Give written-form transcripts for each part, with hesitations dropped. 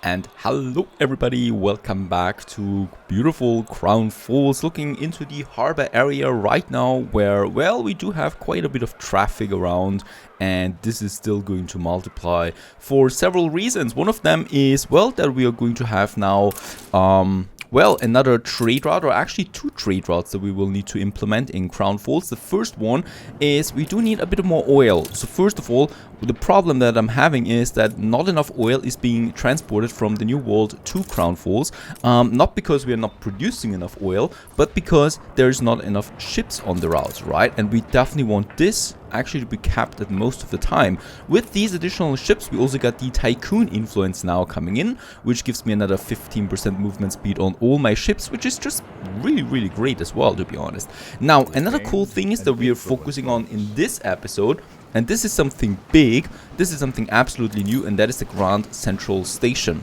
And hello everybody, welcome back to beautiful Crown Falls, looking into the harbor area right now where, well, we do have quite a bit of traffic around, and this is still going to multiply for several reasons. One of them is, well, that we are going to have now another trade route, or actually two trade routes that we will need to implement in Crown Falls. The first one is we do need a bit more oil. So first of all, the problem that I'm having is that not enough oil is being transported from the New World to Crown Falls. Not because we are not producing enough oil, but because there's not enough ships on the route, right? And we definitely want this actually to be capped at most of the time. With these additional ships, we also got the Tycoon influence now coming in, which gives me another 15% movement speed on all my ships, which is just really great as well, to be honest. Now, another cool thing is that we are focusing on in this episode, and this is something big, this is something absolutely new, and that is the Grand Central Station.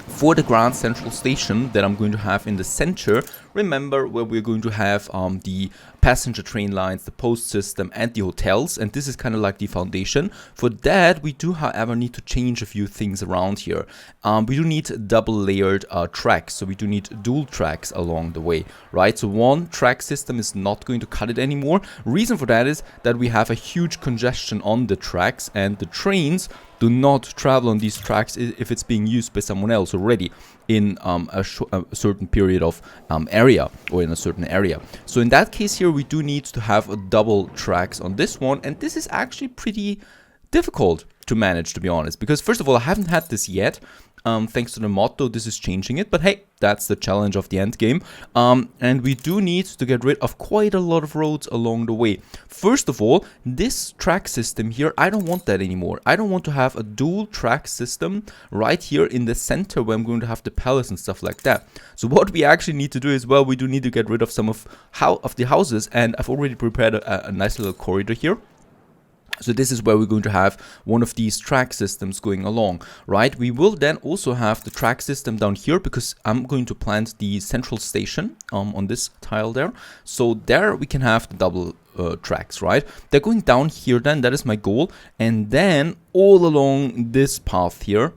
For the Grand Central Station that I'm going to have in the center, remember where we're going to have the passenger train lines, the post system, and the hotels, and this is kind of like the foundation. For that, we do, however, need to change a few things around here. We do need double layered tracks, so we do need dual tracks along the way, right? So one track system is not going to cut it anymore. Reason for that is that we have a huge congestion on the tracks, and the trains do not travel on these tracks if it's being used by someone else already in a certain period of area, or in a certain area. So in that case here, we do need to have double tracks on this one, and this is actually pretty difficult to manage, to be honest, because first of all, I haven't had this yet. Thanks to the motto, this is changing it, but hey, that's the challenge of the end game. And we do need to get rid of quite a lot of roads along the way. First of all, this track system here, I don't want that anymore. I don't want to have a dual track system right here in the center where I'm going to have the palace and stuff like that. So what we actually need to do is, well, we do need to get rid of some of the houses, and I've already prepared a nice little corridor here. So this is where we're going to have one of these track systems going along, right? We will then also have the track system down here, because I'm going to plant the central station on this tile there. So there we can have the double tracks, right? They're going down here then, that is my goal. And then all along this path here,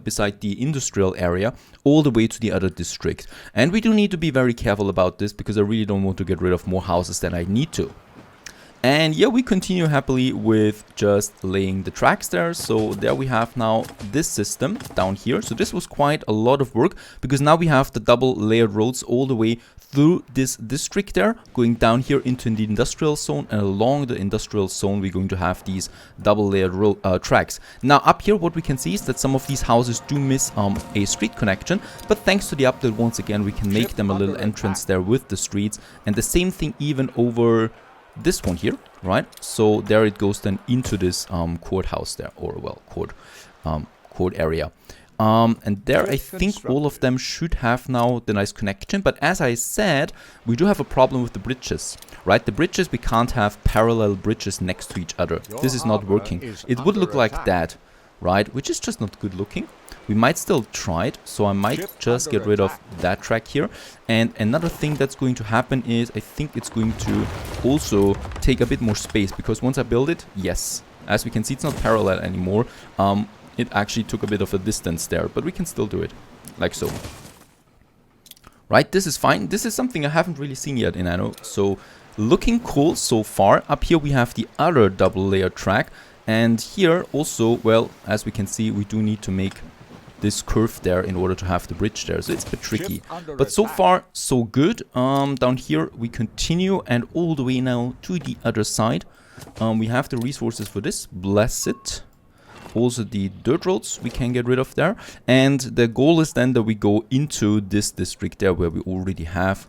beside the industrial area, all the way to the other district. And we do need to be very careful about this, because I really don't want to get rid of more houses than I need to. And yeah, we continue happily with just laying the tracks there. So there we have now this system down here. So this was quite a lot of work, because now we have the double layered roads all the way through this district there, going down here into the industrial zone, and along the industrial zone we're going to have these double layered tracks. Now up here what we can see is that some of these houses do miss a street connection, but thanks to the update, once again, we can make them a little entrance there with the streets. And the same thing even over this one here, right? So there it goes then into this courthouse there, or well, court area. And there I think all of them should have now the nice connection. But as I said, we do have a problem with the bridges, right? The bridges, we can't have parallel bridges next to each other. This is not working. It would look like that, right? Which is just not good looking. We might still try it, so I might just get rid of that track here. And another thing that's going to happen is, I think it's going to also take a bit more space, because once I build it, yes, as we can see, it's not parallel anymore. It actually took a bit of a distance there, but we can still do it, like so. Right, this is fine. This is something I haven't really seen yet in Anno, so looking cool so far. Up here we have the other double layer track, and here also, well, as we can see, we do need to make this curve there in order to have the bridge there, so it's a bit tricky, but so far so good. Down here we continue, and all the way now to the other side. We have the resources for this, bless it. Also the dirt roads we can get rid of there, and the goal is then that we go into this district there where we already have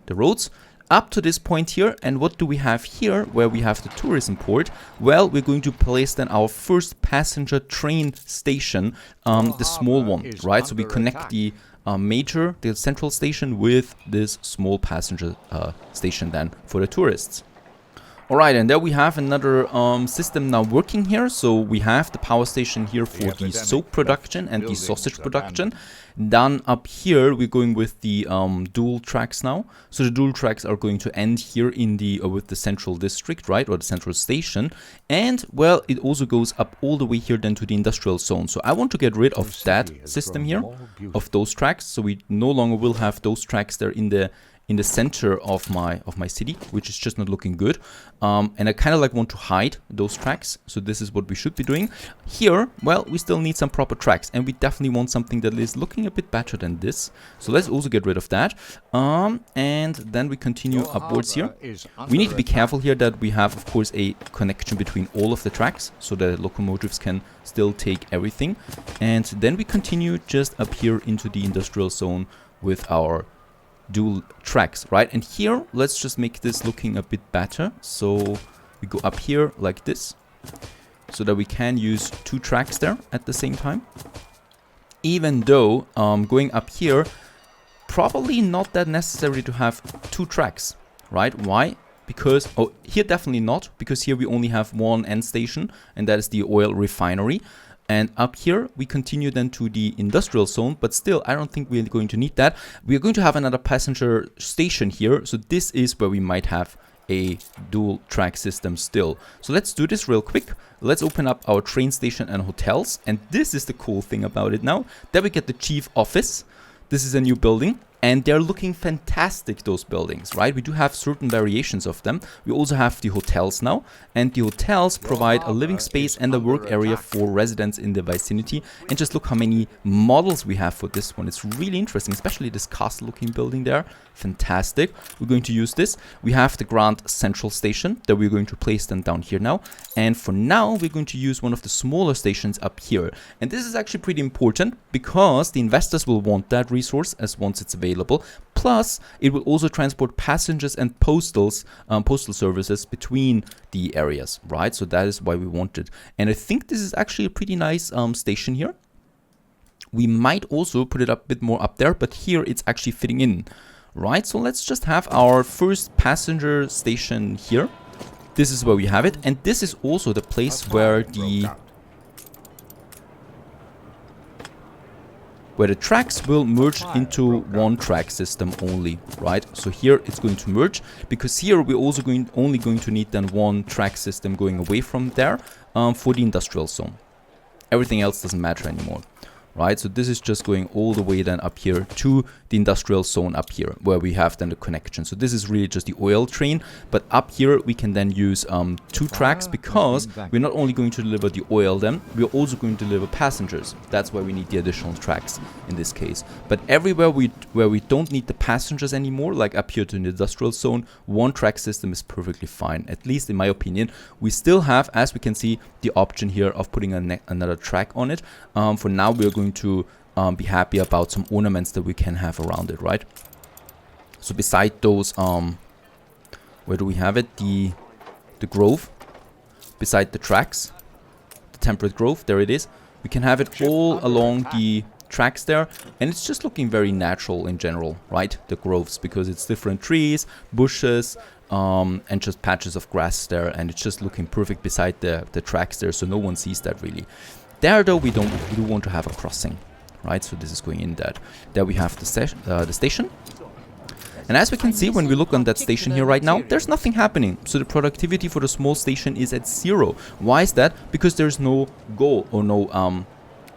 the roads up to this point here. And what do we have here where we have the tourism port? Well, we're going to place then our first passenger train station, the small one, right? So we connect the the central station with this small passenger station then for the tourists. Alright, and there we have another system now working here. So we have the power station here for the soap production and the sausage production. Then up here we're going with the dual tracks now. So the dual tracks are going to end here in the with the central district, right, or the central station. And well, it also goes up all the way here then to the industrial zone. So I want to get rid of that system here, of those tracks. So we no longer will have those tracks there in the center of my city, which is just not looking good. And I kind of like want to hide those tracks. So this is what we should be doing. Here, well, we still need some proper tracks, and we definitely want something that is looking a bit better than this. So let's also get rid of that. And then we continue upwards here. We need to be careful here that we have, of course, a connection between all of the tracks so that locomotives can still take everything. And then we continue just up here into the industrial zone with our dual tracks, right? And here let's just make this looking a bit better. So we go up here like this so that we can use two tracks there at the same time, even though going up here probably not that necessary to have two tracks, right? Why? Because here definitely not, because here we only have one end station, and that is the oil refinery. And up here, we continue then to the industrial zone, but still, I don't think we're going to need that. We are going to have another passenger station here, so this is where we might have a dual track system still. So let's do this real quick. Let's open up our train station and hotels, and this is the cool thing about it now, that we get the chief office. This is a new building. And they're looking fantastic, those buildings, right? We do have certain variations of them. We also have the hotels now. And the hotels provide a living space and a work area for residents in the vicinity. And just look how many models we have for this one. It's really interesting, especially this castle-looking building there. Fantastic. We're going to use this. We have the Grand Central Station that we're going to place them down here now. And for now, we're going to use one of the smaller stations up here. And this is actually pretty important because the investors will want that resource as once it's available. Plus, it will also transport passengers and postal services between the areas, right? So that is why we want it. And I think this is actually a pretty nice station here. We might also put it up a bit more up there, but here it's actually fitting in, right? So let's just have our first passenger station here. This is where we have it. And this is also the place where the tracks will merge into one track system only, right? So here it's going to merge, because here we're also only going to need then one track system going away from there for the industrial zone. Everything else doesn't matter anymore, right? So this is just going all the way then up here to the industrial zone up here, where we have then the connection. So this is really just the oil train, but up here we can then use two tracks, because we're not only going to deliver the oil then, we're also going to deliver passengers. That's why we need the additional tracks in this case. But everywhere where we don't need the passengers anymore, like up here to the industrial zone, one track system is perfectly fine, at least in my opinion. We still have, as we can see, the option here of putting another track on it. For now, we're going to be happy about some ornaments that we can have around it, right? So beside those, where do we have it? The grove, beside the tracks, the temperate grove, there it is. We can have it all along the tracks there, and it's just looking very natural in general, right? The groves, because it's different trees, bushes, and just patches of grass there, and it's just looking perfect beside the tracks there, so no one sees that really. There though, we do want to have a crossing, right? So this is going in that. There we have the station. And as we can see, when we look on that station here right now, there's nothing happening. So the productivity for the small station is at 0. Why is that? Because there's no goal or no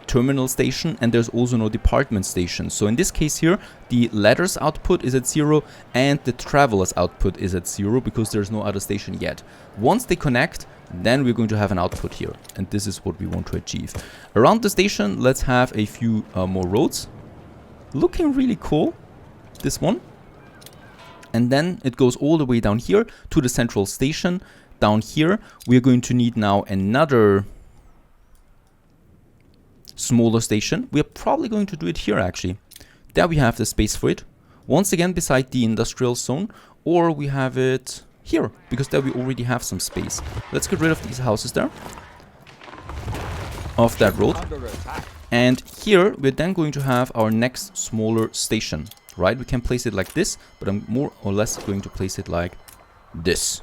terminal station, and there's also no department station. So in this case here, the ladder's output is at 0 and the traveler's output is at 0, because there's no other station yet. Once they connect, then we're going to have an output here, and this is what we want to achieve. Around the station, let's have a few more roads. Looking really cool, this one. And then it goes all the way down here to the central station. Down here, we're going to need now another smaller station. We're probably going to do it here actually. There we have the space for it. Once again beside the industrial zone, or we have it here, because there we already have some space. Let's get rid of these houses there, off that road. And here we're then going to have our next smaller station, right? We can place it like this, but I'm more or less going to place it like this.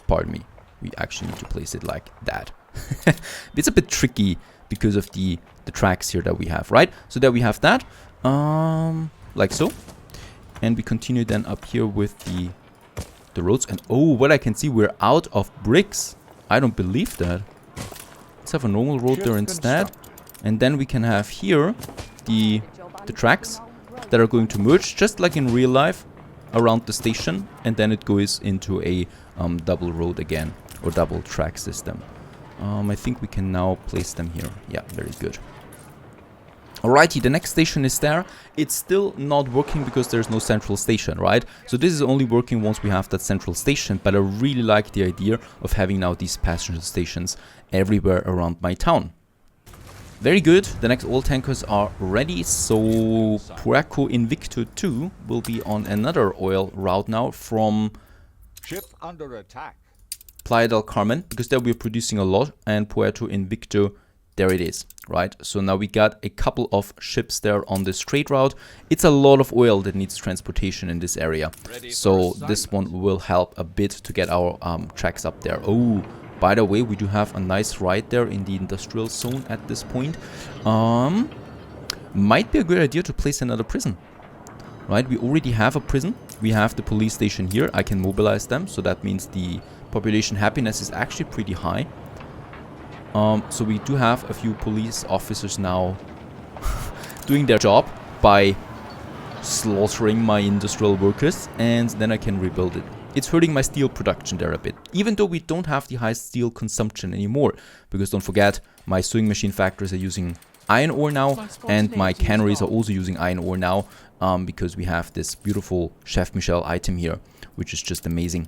pardon me, we actually need to place it like that. It's a bit tricky because of the tracks here that we have, right? So there we have that, like so. And we continue then up here with the roads. And oh, what I can see, we're out of bricks. I don't believe that. Let's have a normal road there instead. And then we can have here the tracks that are going to merge, just like in real life, around the station. And then it goes into a double road again, or double track system. I think we can now place them here. Yeah, very good. Alrighty, the next station is there. It's still not working because there's no central station, right? So this is only working once we have that central station, but I really like the idea of having now these passenger stations everywhere around my town. Very good, the next oil tankers are ready, so Puerto Invicto 2 will be on another oil route now from Ship under attack. Playa del Carmen, because there we're producing a lot, and Puerto Invicto, there it is, right? So now we got a couple of ships there on this trade route. It's a lot of oil that needs transportation in this area. So this one will help a bit to get our tracks up there. Oh, by the way, we do have a nice ride there in the industrial zone at this point. Might be a good idea to place another prison, right? We already have a prison. We have the police station here. I can mobilize them, so that means the population happiness is actually pretty high. So we do have a few police officers now doing their job by slaughtering my industrial workers, and then I can rebuild it. It's hurting my steel production there a bit, even though we don't have the high steel consumption anymore, because don't forget, my sewing machine factories are using iron ore now, and my canneries are also using iron ore now, because we have this beautiful Chef Michel item here, which is just amazing.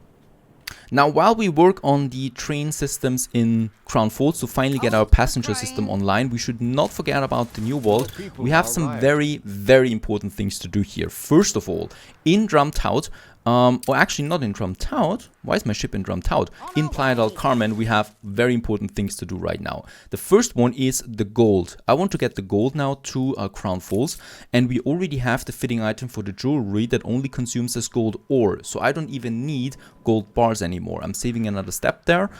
Now, while we work on the train systems in Crown Falls to finally get our passenger system online, we should not forget about the New World. We have some very, very important things to do here. First of all, in Drumtout, or actually not in Drumtout. Why is my ship in Drumtout? In Playa del Carmen, we have very important things to do right now. The first one is the gold. I want to get the gold now to Crown Falls, and we already have the fitting item for the jewelry that only consumes as gold ore. So I don't even need gold bars anymore. I'm saving another step there,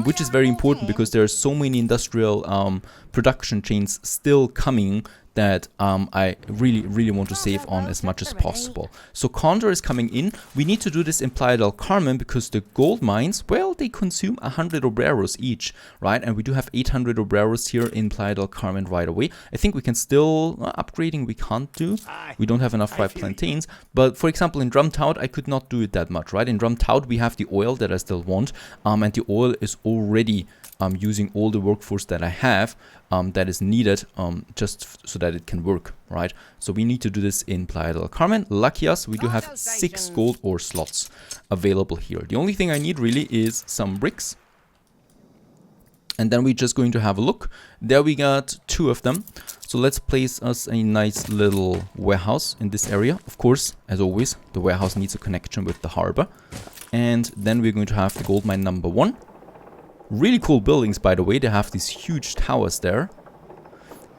which is very important because there are so many industrial production chains still coming that I really want to save on as much as possible. So Condor is coming in. We need to do this in Playa del Carmen because the gold mines, well, they consume 100 obreros each, right? And we do have 800 obreros here in Playa del Carmen right away. I think we can still, upgrading we can't do. We don't have enough ripe plantains. But for example, in Drumtout, I could not do it that much, right? In Drumtout, we have the oil that I still want, and the oil is already using all the workforce that I have that is needed just so that it can work, right? So we need to do this in Playa del Carmen. Lucky us, we do have 6 gold ore slots available here. The only thing I need really is some bricks. And then we're just going to have a look. There we got 2 of them. So let's place us a nice little warehouse in this area. Of course, as always, the warehouse needs a connection with the harbor. And then we're going to have the gold mine number 1. Really cool buildings, by the way. They have these huge towers there.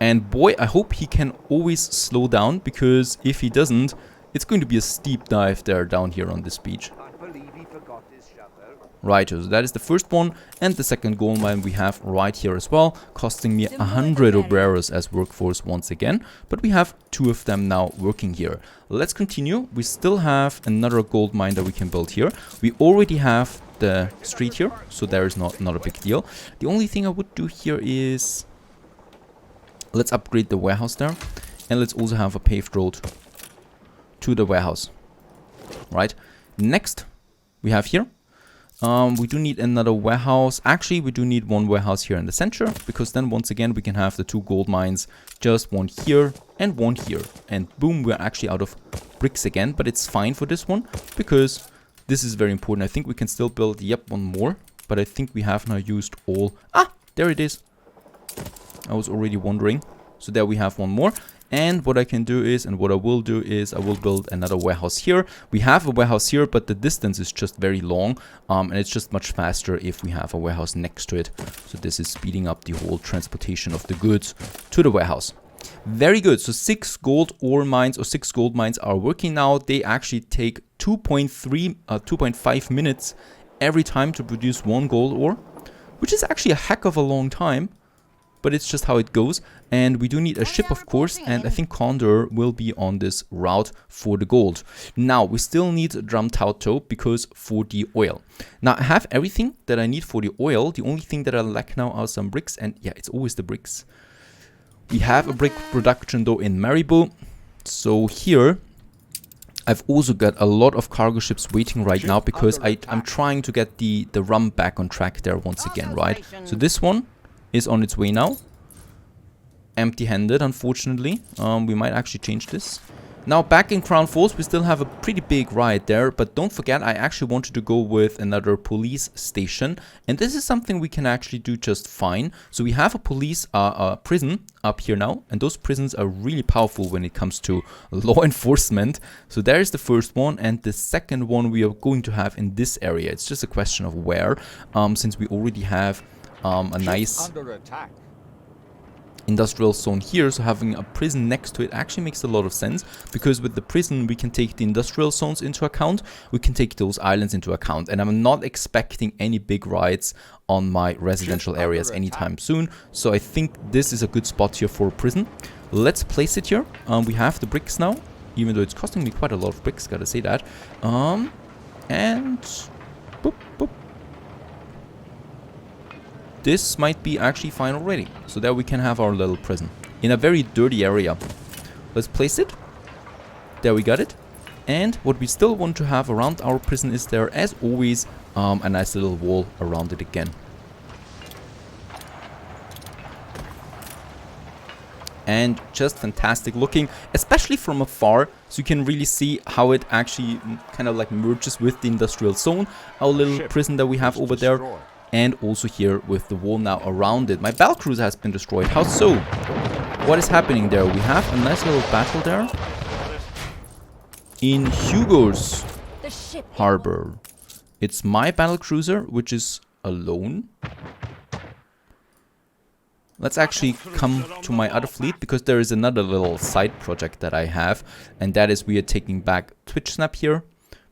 And boy, I hope he can always slow down, because if he doesn't, it's going to be a steep dive there down here on this beach. Right, so that is the first one, and the second gold mine we have right here as well, costing me 100 obreros as workforce once again, but we have 2 of them now working here. Let's continue. We still have another gold mine that we can build here. We already have the street here, so there is not a big deal. The only thing I would do here is let's upgrade the warehouse there, and let's also have a paved road to the warehouse. Right, next we have here we do need another warehouse. Actually, we do need 1 warehouse here in the center, because then once again we can have the 2 gold mines, just 1 here and 1 here, and boom, we're actually out of bricks again. But it's fine for this one because this is very important. I think we can still build, yep, 1 more, but I think we have now used all. Ah, there it is. I was already wondering. So there we have 1 more. And what I can do is, and what I will do is, I will build another warehouse here. We have a warehouse here, but the distance is just very long. And it's just much faster if we have a warehouse next to it. So this is speeding up the whole transportation of the goods to the warehouse. Very good. So 6 gold ore mines, or 6 gold mines are working now. They actually take 2.5 minutes every time to produce 1 gold ore, which is actually a heck of a long time, but it's just how it goes. And we do need a ship, of course, and I think Condor will be on this route for the gold. Now, we still need drum tauto because for the oil. Now, I have everything that I need for the oil. The only thing that I lack now are some bricks, and yeah, it's always the bricks. We have a brick production though in Maribo. So here, I've also got a lot of cargo ships waiting right now because I'm trying to get the rum back on track there once again, right? So this one is on its way now. Empty-handed, unfortunately. We might actually change this. Now, back in Crown Falls, we still have a pretty big riot there, but don't forget, I actually wanted to go with another police station, and this is something we can actually do just fine. So we have a police prison up here now, and those prisons are really powerful when it comes to law enforcement. So there is the first one, and the second one we are going to have in this area. It's just a question of where, since we already have a nice industrial zone here, so having a prison next to it actually makes a lot of sense, because with the prison we can take the industrial zones into account, we can take those islands into account, and I'm not expecting any big riots on my residential areas anytime soon, so I think this is a good spot here for a prison. Let's place it here. We have the bricks now, even though it's costing me quite a lot of bricks, gotta say that. And boop, boop. This might be actually fine already. So there we can have our little prison in a very dirty area. Let's place it. There we got it. And what we still want to have around our prison is there, as always, a nice little wall around it again. And just fantastic looking, especially from afar, so you can really see how it actually kind of like merges with the industrial zone, our little prison that we have over there. And also here with the wall now around it. My battle cruiser has been destroyed. How so? What is happening there? We have a nice little battle there in Hugo's harbor. It's my battle cruiser, which is alone. Let's actually come to my other fleet, because there is another little side project that I have, and that is we are taking back Twitch Snap here,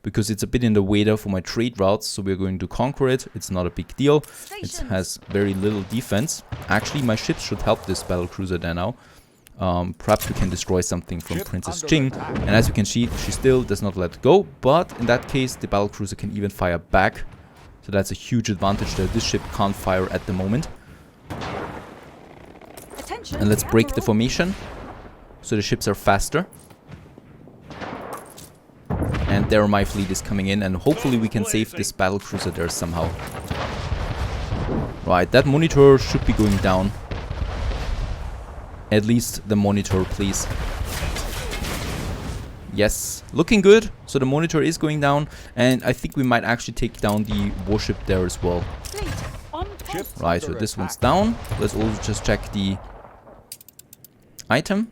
because it's a bit in the way there for my trade routes, so we're going to conquer it. It's not a big deal. It has very little defense. Actually, my ships should help this battle cruiser there now. Perhaps we can destroy something from Princess Jing. And as you can see, she still does not let go. But in that case, the battle cruiser can even fire back. So that's a huge advantage there. This ship can't fire at the moment. And let's break the formation, so the ships are faster. And there my fleet is coming in, and hopefully we can save this battle cruiser there somehow. Right, that monitor should be going down. At least the monitor, please. Yes, looking good. So the monitor is going down, and I think we might actually take down the warship there as well. Right, so this one's down. Let's also just check the item.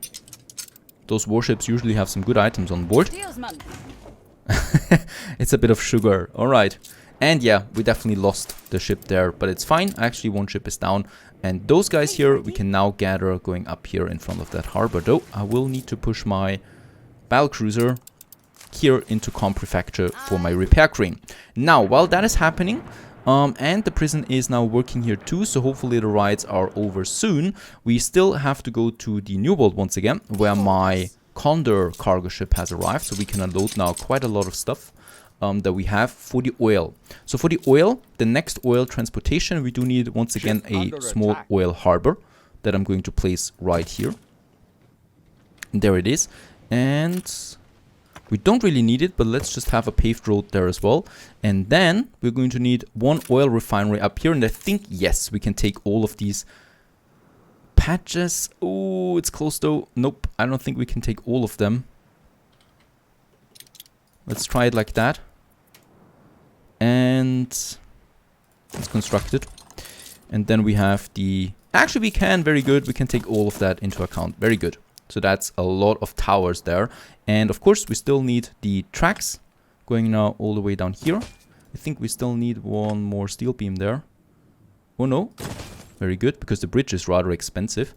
Those warships usually have some good items on board. It's a bit of sugar. Alright. And yeah, we definitely lost the ship there, but it's fine. Actually, one ship is down. And those guys here, we can now gather going up here in front of that harbor. Though, I will need to push my battle cruiser here into Com Prefecture for my repair crane. Now, while that is happening, and the prison is now working here too, so hopefully the riots are over soon, we still have to go to the New World once again, where my Condor cargo ship has arrived, so we can unload now quite a lot of stuff that we have for the oil. So for the oil, the next oil transportation, we do need once again a small oil harbor that I'm going to place right here. And there it is. And we don't really need it, but let's just have a paved road there as well. And then we're going to need one oil refinery up here, and I think, yes, we can take all of these patches. Oh, it's close though. Nope, I don't think we can take all of them. Let's try it like that. And let's construct it. And then we have the... Actually, we can. Very good. We can take all of that into account. Very good. So that's a lot of towers there. And of course, we still need the tracks going now all the way down here. I think we still need one more steel beam there. Oh no. Very good, because the bridge is rather expensive.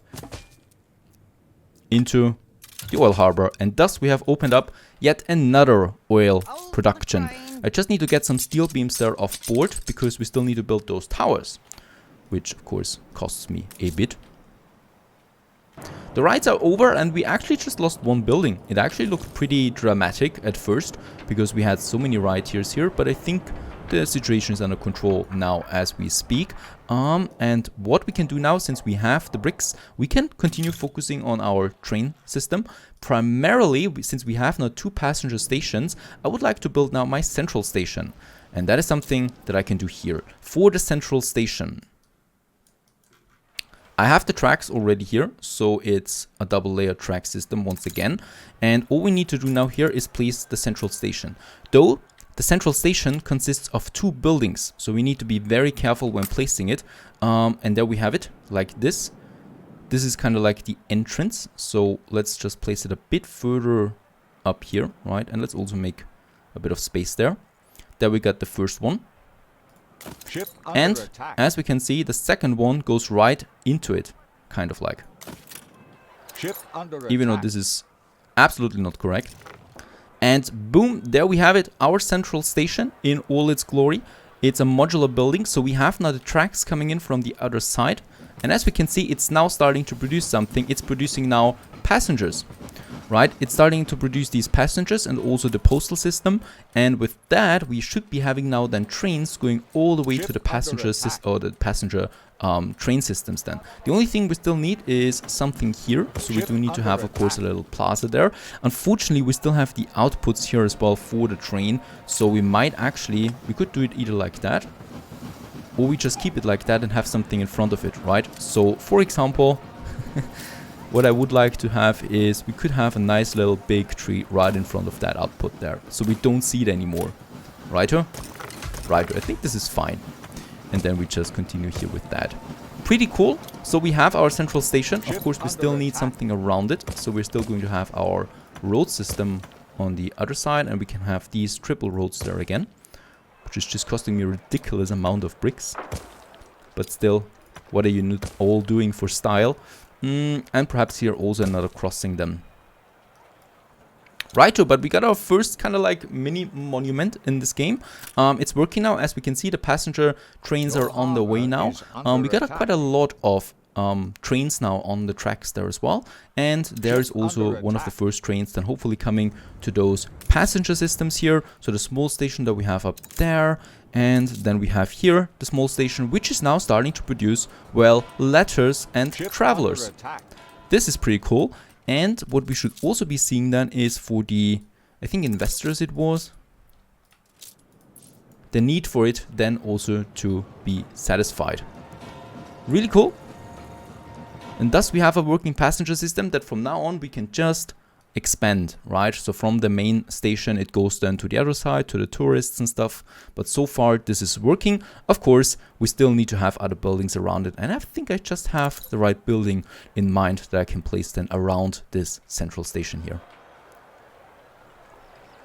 Into the oil harbor. And thus we have opened up yet another oil production. I just need to get some steel beams there off board, because we still need to build those towers, which of course costs me a bit. The riots are over, and we actually just lost one building. It actually looked pretty dramatic at first, because we had so many rioters here, but I think the situation is under control now as we speak. And what we can do now, since we have the bricks, we can continue focusing on our train system. Primarily, since we have now 2 passenger stations, I would like to build now my central station. And that is something that I can do here. For the central station, I have the tracks already here, so it's a double layer track system once again. And all we need to do now here is place the central station. Though the central station consists of 2 buildings, so we need to be very careful when placing it. And there we have it, like this. This is kind of like the entrance, so let's just place it a bit further up here, right? And let's also make a bit of space there. There we got the first one. Ship under And attack. as we can see, the second one goes right into it, kind of like. Ship under Even though attack. this is absolutely not correct. And boom, there we have it, our central station in all its glory. It's a modular building, so we have now the tracks coming in from the other side. And as we can see, it's now starting to produce something. It's producing now passengers, right? It's starting to produce these passengers and also the postal system. And with that, we should be having now then trains going all the way to the passenger train systems then. The only thing we still need is something here. So we do need to have, of course, a little plaza there. Unfortunately, we still have the outputs here as well for the train. So we might actually, we could do it either like that, or we just keep it like that and have something in front of it, right? So, for example, what I would like to have is we could have a nice little big tree right in front of that output there, so we don't see it anymore. Righto? Righto, I think this is fine. And then we just continue here with that. Pretty cool. So we have our central station. Of course, we still need something around it. So we're still going to have our road system on the other side, and we can have these triple roads there again, which is just costing me a ridiculous amount of bricks. But still, what are you not all doing for style? And perhaps here also another crossing then. Righto, but we got our first kind of like mini monument in this game. It's working now. As we can see, the passenger trains are on the way now. We got quite a lot of trains now on the tracks there as well. And there's also one of the first trains then hopefully coming to those passenger systems here. So the small station that we have up there. And then we have here the small station, which is now starting to produce, well, letters and travelers. This is pretty cool. And what we should also be seeing then is for the, I think investors it was, the need for it then also to be satisfied. Really cool. And thus we have a working passenger system that from now on we can just expand, right? So from the main station it goes then to the other side, to the tourists and stuff. But so far this is working. Of course, we still need to have other buildings around it. And I think I just have the right building in mind that I can place then around this central station here.